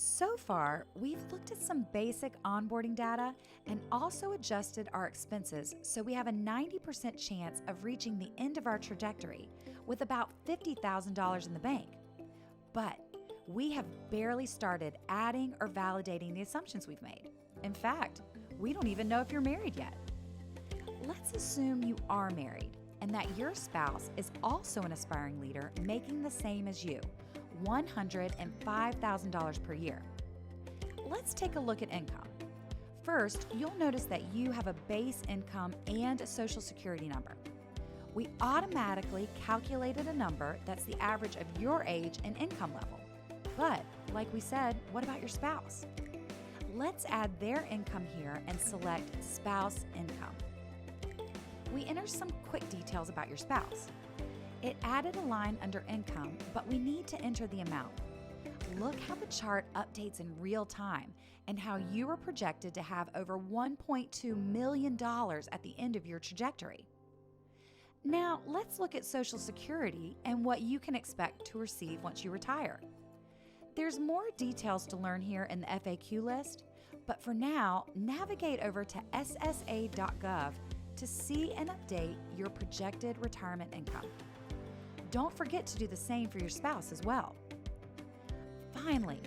So far, we've looked at some basic onboarding data and also adjusted our expenses so we have a 90% chance of reaching the end of our trajectory with about $50,000 in the bank. But we have barely started adding or validating the assumptions we've made. In fact, we don't even know if you're married yet. Let's assume you are married and that your spouse is also an aspiring leader making the same as you, $105,000 per year. Let's take a look at income. First, you'll notice that you have a base income and a Social Security number. We automatically calculated a number that's the average of your age and income level. But, like we said, what about your spouse? Let's add their income here and select Spouse Income. We enter some quick details about your spouse. It added a line under income, but we need to enter the amount. Look how the chart updates in real time and how you are projected to have over $1.2 million at the end of your trajectory. Now, let's look at Social Security and what you can expect to receive once you retire. There's more details to learn here in the FAQ list, but for now, navigate over to ssa.gov to see and update your projected retirement income. Don't forget to do the same for your spouse as well. Finally,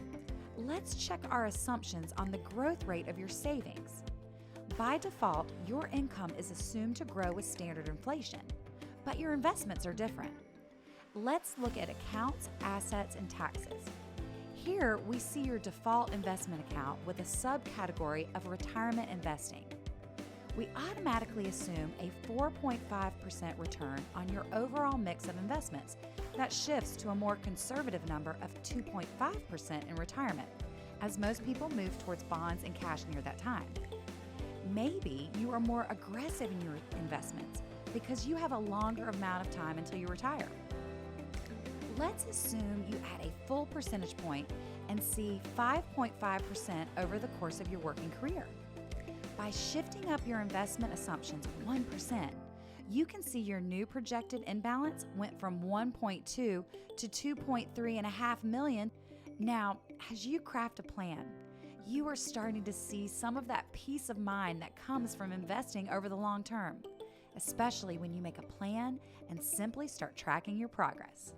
let's check our assumptions on the growth rate of your savings. By default, your income is assumed to grow with standard inflation, but your investments are different. Let's look at accounts, assets, and taxes. Here, we see your default investment account with a subcategory of retirement investing. We automatically assume a 4.5% return on your overall mix of investments that shifts to a more conservative number of 2.5% in retirement, as most people move towards bonds and cash near that time. Maybe you are more aggressive in your investments because you have a longer amount of time until you retire. Let's assume you add a full percentage point and see 5.5% over the course of your working career. By shifting up your investment assumptions 1%, you can see your new projected imbalance went from 1.2 to 2.3.5 million. Now, as you craft a plan, you are starting to see some of that peace of mind that comes from investing over the long term, especially when you make a plan and simply start tracking your progress.